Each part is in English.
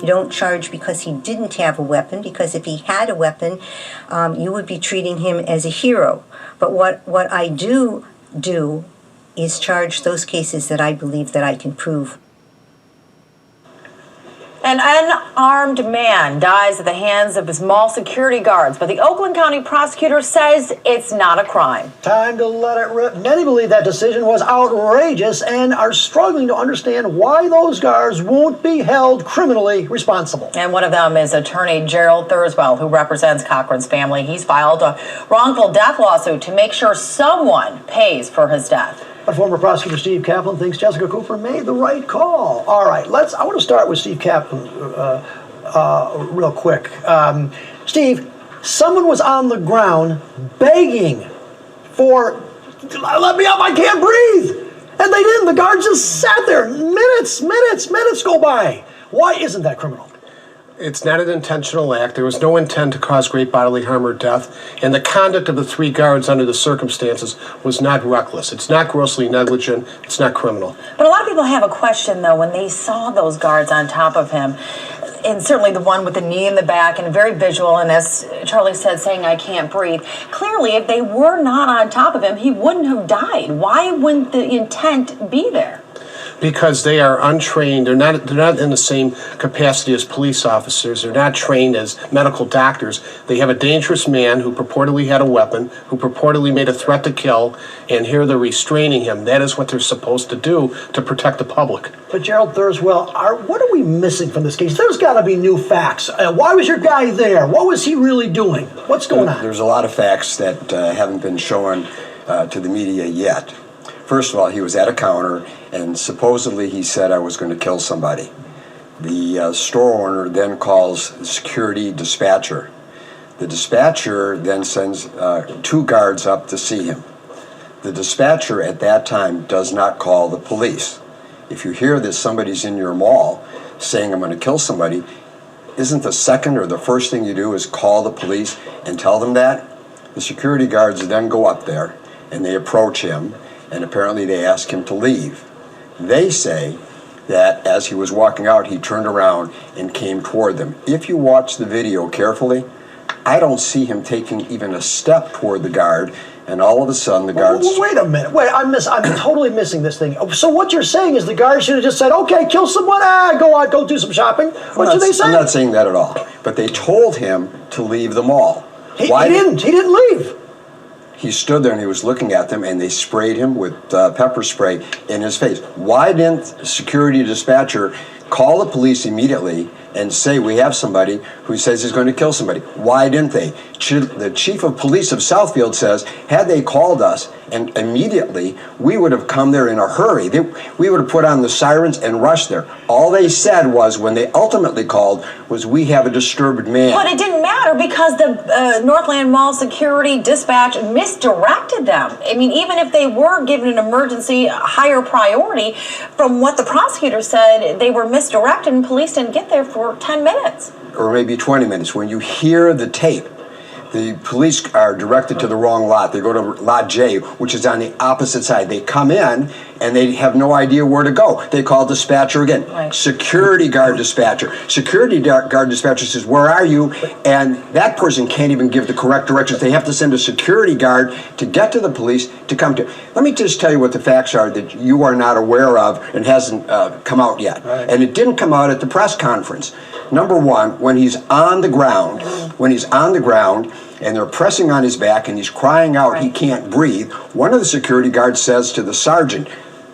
You don't charge because he didn't have a weapon, because if he had a weapon, you would be treating him as a hero. But what I do is charge those cases that I believe that I can prove. An unarmed man dies at the hands of his mall security guards, but the Oakland County prosecutor says it's not a crime. Time to let it rip. Many believe that decision was outrageous and are struggling to understand why those guards won't be held criminally responsible. And one of them is attorney Gerald Thurswell, who represents Cochran's family. He's filed a wrongful death lawsuit to make sure someone pays for his death. But former prosecutor Steve Kaplan thinks Jessica Cooper made the right call. All right, I want to start with Steve Kaplan real quick. Steve, someone was on the ground begging for, let me up, I can't breathe. And they didn't. The guards just sat there. Minutes go by. Why isn't that criminal? It's not an intentional act. There was no intent to cause great bodily harm or death, and the conduct of the three guards under the circumstances was not reckless. It's not grossly negligent. It's not criminal. But a lot of people have a question, though, when they saw those guards on top of him, and certainly the one with the knee in the back and very visual, and as Charlie said, saying, I can't breathe. Clearly, if they were not on top of him, he wouldn't have died. Why wouldn't the intent be there? Because they are untrained. They're not in the same capacity as police officers. They're not trained as medical doctors. They have a dangerous man who purportedly had a weapon, who purportedly made a threat to kill, and here they're restraining him. That is what they're supposed to do to protect the public. But Gerald Thurswell, what are we missing from this case? There's got to be new facts. Why was your guy there? What was he really doing? What's going on? There's a lot of facts that haven't been shown to the media yet. First of all, he was at a counter, and supposedly he said, I was going to kill somebody. The store owner then calls the security dispatcher. The dispatcher then sends two guards up to see him. The dispatcher at that time does not call the police. If you hear that somebody's in your mall saying, I'm going to kill somebody, isn't the second or the first thing you do is call the police and tell them that? The security guards then go up there, and they approach him, and apparently they ask him to leave. They say that as he was walking out, he turned around and came toward them. If you watch the video carefully, I don't see him taking even a step toward the guard, and all of a sudden the guards... Wait a minute. I'm totally missing this thing. So what you're saying is the guards should have just said, okay, kill someone, go out, go do some shopping. What should they say? I'm not saying that at all. But they told him to leave the mall. He didn't leave. He stood there and he was looking at them, and they sprayed him with pepper spray in his face. Why didn't the security dispatcher call the police immediately and say, we have somebody who says he's going to kill somebody? Why didn't they? The chief of police of Southfield says, had they called us and immediately, we would have come there in a hurry. We would have put on the sirens and rushed there. All they said was, when they ultimately called, was, we have a disturbed man. But it didn't matter because the Northland Mall security dispatch misdirected them. I mean, even if they were given an emergency higher priority, from what the prosecutor said, they were misdirected and police didn't get there for 10 minutes. Or maybe 20 minutes. When you hear the tape, the police are directed to the wrong lot. They go to Lot J, which is on the opposite side. They come in, and they have no idea where to go. They call dispatcher again. Right. Security guard dispatcher. Security guard dispatcher says, where are you? And that person can't even give the correct directions. They have to send a security guard to get to the police to come to. Let me just tell you what the facts are that you are not aware of and hasn't come out yet. Right. And it didn't come out at the press conference. Number one, when he's on the ground, and they're pressing on his back and he's crying out, he can't breathe, one of the security guards says to the sergeant,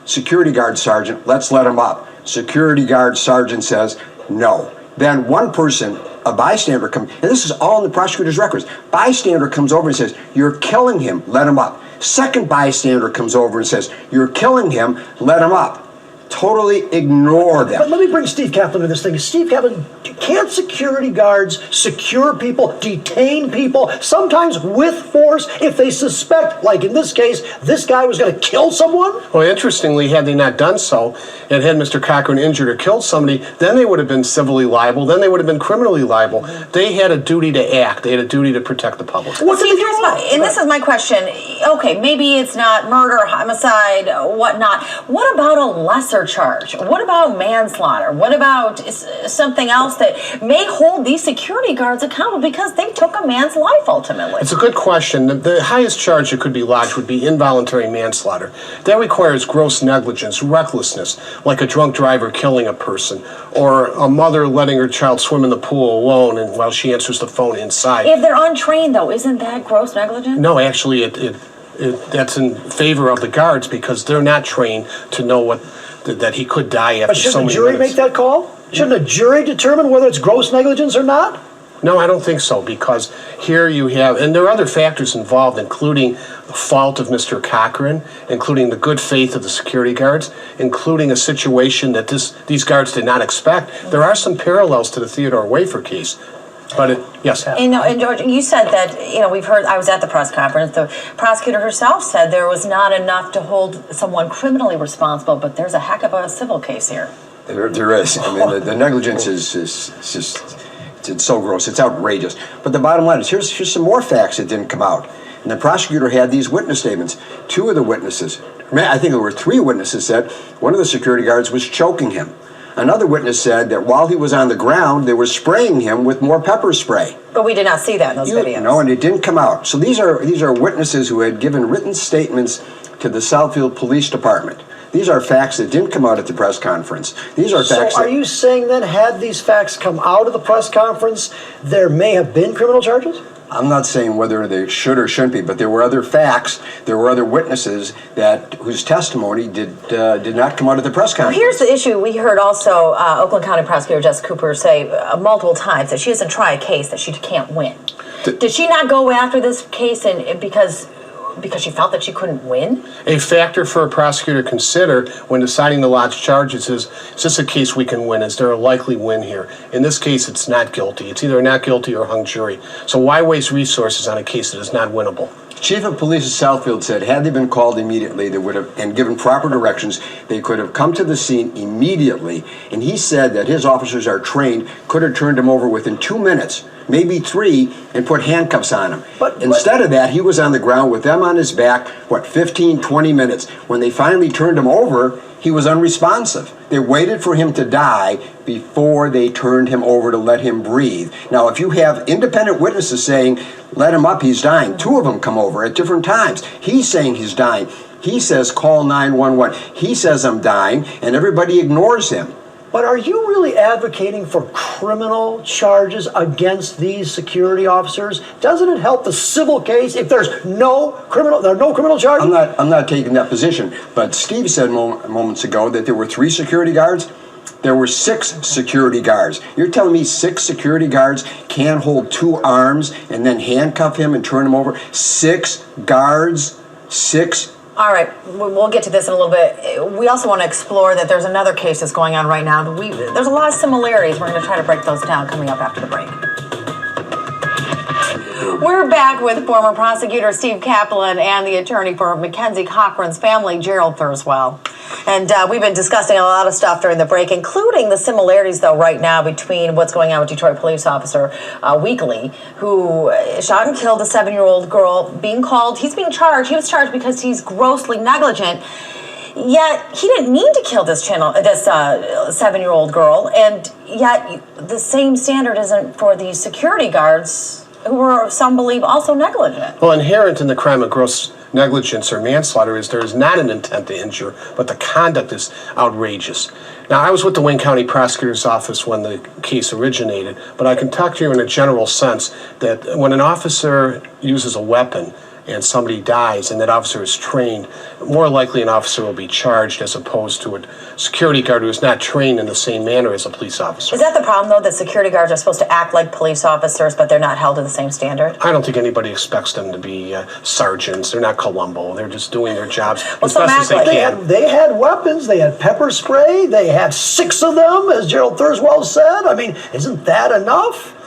security guard sergeant, let's let him up. Security guard sergeant says, no. Then one person, a bystander comes, and this is all in the prosecutor's records, bystander comes over and says, you're killing him, let him up. Second bystander comes over and says, you're killing him, let him up. Totally ignore them. But let me bring Steve Kaplan to this thing. Steve Kaplan, can't security guards secure people, detain people, sometimes with force, if they suspect, like in this case, this guy was going to kill someone? Well, interestingly, had they not done so, and had Mr. Cochran injured or killed somebody, then they would have been civilly liable, then they would have been criminally liable. They had a duty to act. They had a duty to protect the public. Well, see, and this is my question. Okay, maybe it's not murder, homicide, whatnot. What about a lesser lesser charge? What about manslaughter? What about something else that may hold these security guards accountable because they took a man's life ultimately? It's a good question. The highest charge that could be lodged would be involuntary manslaughter. That requires gross negligence, recklessness, like a drunk driver killing a person, or a mother letting her child swim in the pool alone and while she answers the phone inside. If they're untrained, though, isn't that gross negligence? No, actually, that's in favor of the guards because they're not trained to know that he could die after But so shouldn't many a jury minutes. make that call? Shouldn't a jury determine whether it's gross negligence or not? No, I don't think so, because here you have, and there are other factors involved, including the fault of Mr. Cochran, including the good faith of the security guards, including a situation that these guards did not expect. There are some parallels to the Theodore Wafer case, but yes. And George, you said that, we've heard, I was at the press conference, the prosecutor herself said there was not enough to hold someone criminally responsible, but there's a heck of a civil case here. There is. I mean, the negligence is just, it's so gross. It's outrageous. But the bottom line is, here's some more facts that didn't come out. And the prosecutor had these witness statements. Two of the witnesses, I think there were three witnesses, said one of the security guards was choking him. Another witness said that while he was on the ground, they were spraying him with more pepper spray. But we did not see that in those videos. No, and it didn't come out. So these are witnesses who had given written statements to the Southfield Police Department. These are facts that didn't come out at the press conference. These are facts. So are you saying then, had these facts come out of the press conference, there may have been criminal charges? I'm not saying whether they should or shouldn't be, but there were other facts, there were other witnesses whose testimony did not come out at the press conference. Well, here's the issue. We heard also Oakland County Prosecutor Jessica Cooper say multiple times that she doesn't try a case that she can't win. Did she not go after this case because she felt that she couldn't win? A factor for a prosecutor to consider when deciding to lodge charges is this a case we can win? Is there a likely win here? In this case, it's not guilty. It's either a not guilty or hung jury. So why waste resources on a case that is not winnable? Chief of Police of Southfield said had they been called immediately, they would have, and given proper directions, they could have come to the scene immediately. And he said that his officers are trained, could have turned him over within 2 minutes, maybe 3, and put handcuffs on him. But instead of that, he was on the ground with them on his back, 15, 20 minutes. When they finally turned him over, he was unresponsive. They waited for him to die before they turned him over to let him breathe. Now, if you have independent witnesses saying, let him up, he's dying, 2 of them come over at different times. He's saying he's dying. He says, call 911. He says, I'm dying, and everybody ignores him. But are you really advocating for criminal charges against these security officers? Doesn't it help the civil case if there are no criminal charges? I'm not taking that position, but Steve said moments ago that there were 3 security guards. There were 6 security guards. You're telling me 6 security guards can't hold 2 arms and then handcuff him and turn him over? 6 guards? 6? All right, we'll get to this in a little bit. We also want to explore that there's another case that's going on right now. There's a lot of similarities. We're going to try to break those down coming up after the break. We're back with former prosecutor Steve Kaplan and the attorney for McKenzie Cochran's family, Gerald Thurswell. And we've been discussing a lot of stuff during the break, including the similarities, though, right now between what's going on with Detroit police officer Weekly, who shot and killed a 7-year-old girl, he's being charged. He was charged because he's grossly negligent. Yet he didn't mean to kill this 7-year-old girl, and yet the same standard isn't for the security guards who were, some believe, also negligent. Well, inherent in the crime of gross negligence or manslaughter is there is not an intent to injure, but the conduct is outrageous. Now, I was with the Wayne County Prosecutor's Office when the case originated, but I can talk to you in a general sense that when an officer uses a weapon and somebody dies and that officer is trained, more likely an officer will be charged as opposed to a security guard who is not trained in the same manner as a police officer. Is that the problem, though, that security guards are supposed to act like police officers, but they're not held to the same standard? I don't think anybody expects them to be sergeants. They're not Columbo. They're just doing their jobs as so best as they can. They had weapons. They had pepper spray. They had 6 of them, as Gerald Thurswell said. I mean, isn't that enough?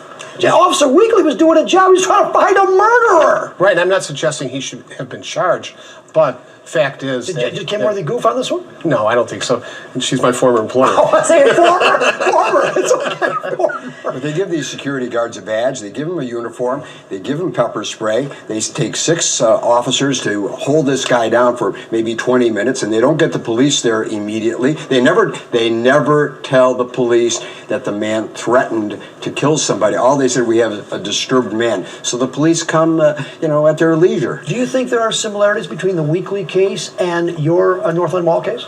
Officer Weekly was doing a job. He was trying to find a murderer. Right, and I'm not suggesting he should have been charged, but Fact is Did Kim Worthy goof on this one? No, I don't think so. And she's my former employer. So you're former. It's okay. Former. But they give these security guards a badge, they give them a uniform, they give them pepper spray, they take 6 officers to hold this guy down for maybe 20 minutes, and they don't get the police there immediately. They never tell the police that the man threatened to kill somebody. All they said, we have a disturbed man. So the police come, at their leisure. Do you think there are similarities between the Weekly case and your Northland Mall case?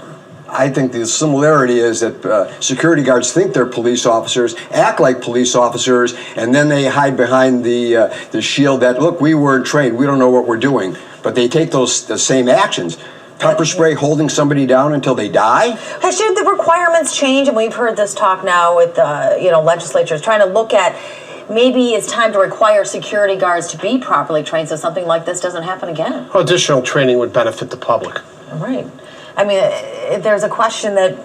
I think the similarity is that security guards think they're police officers, act like police officers, and then they hide behind the shield that, look, we weren't trained, we don't know what we're doing. But they take the same actions. Pepper spray, holding somebody down until they die. Should the requirements change? And we've heard this talk now with legislatures trying to look at maybe it's time to require security guards to be properly trained so something like this doesn't happen again. Well, additional training would benefit the public. Right. I mean, there's a question that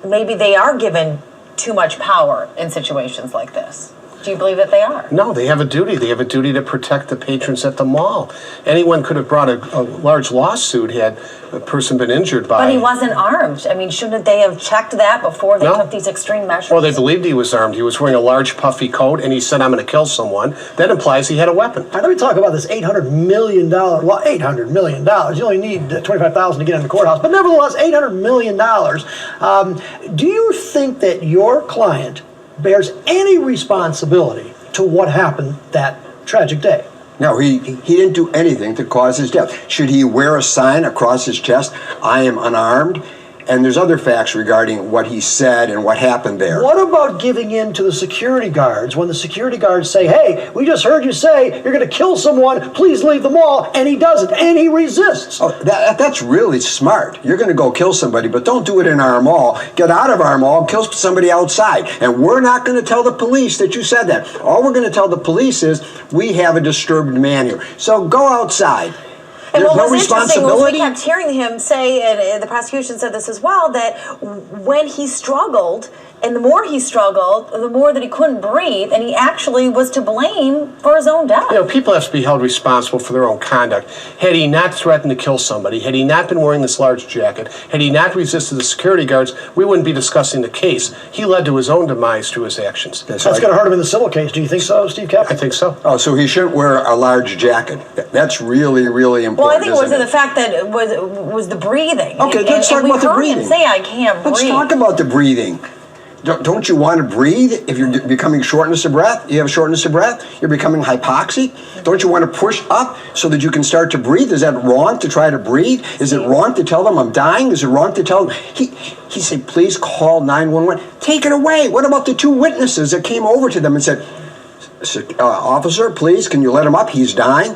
maybe they are given too much power in situations like this. Do you believe that they are? No, they have a duty. They have a duty to protect the patrons at the mall. Anyone could have brought a large lawsuit had a person been injured by... But he wasn't armed. I mean, shouldn't they have checked that before they No. took these extreme measures? Well, they believed he was armed. He was wearing a large puffy coat, and he said, I'm going to kill someone. That implies he had a weapon. All right, let me talk about this $800 million. Well, $800 million. You only need $25,000 to get in the courthouse. But nevertheless, $800 million. Do you think that your client bears any responsibility to what happened that tragic day? No, he didn't do anything to cause his death. Should he wear a sign across his chest, I am unarmed? And there's other facts regarding what he said and what happened there. What about giving in to the security guards when the security guards say, hey, we just heard you say you're going to kill someone, please leave the mall, and he doesn't, and he resists? Oh, that's really smart. You're going to go kill somebody, but don't do it in our mall. Get out of our mall, kill somebody outside. And we're not going to tell the police that you said that. All we're going to tell the police is we have a disturbed man here. So go outside. And There's what no was interesting was we responsibility. kept hearing him say, and the prosecution said this as well, that when he struggled, and the more he struggled, the more that he couldn't breathe, and he actually was to blame for his own death. People have to be held responsible for their own conduct. Had he not threatened to kill somebody, had he not been wearing this large jacket, had he not resisted the security guards, we wouldn't be discussing the case. He led to his own demise through his actions. That's going to hurt him in the civil case. Do you think so, Steve Kaplan? I think so. Oh, so he shouldn't wear a large jacket. That's really, really important. Well, I think it was isn't the fact that it was the breathing. Okay, and, let's talk and about the we heard breathing. him say, I can't breathe. Let's talk about the breathing. Don't you want to breathe if you're becoming shortness of breath? You have shortness of breath? You're becoming hypoxic? Don't you want to push up so that you can start to breathe? Is that wrong to try to breathe? Is it wrong to tell them I'm dying? Is it wrong to tell them? He said, please call 911. Take it away. What about the 2 witnesses that came over to them and said, officer, please, can you let him up? He's dying.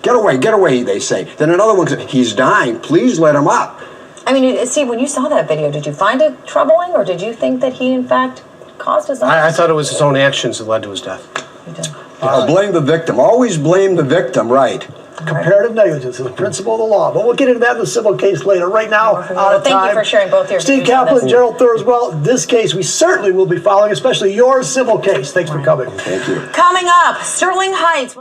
Get away, they say. Then another one said, he's dying. Please let him up. I mean, Steve, when you saw that video, did you find it troubling, or did you think that he, in fact, caused his own I thought it was his own actions that led to his death. You did. Blame the victim. Always blame the victim, right? Comparative negligence is a principle of the law. But we'll get into that in the civil case later. Right now, out of Thank time. you for sharing both your Steve views on Kaplan, this. Gerald Thurswell, this case we certainly will be following, especially your civil case. Thanks for coming. Thank you. Coming up, Sterling Heights.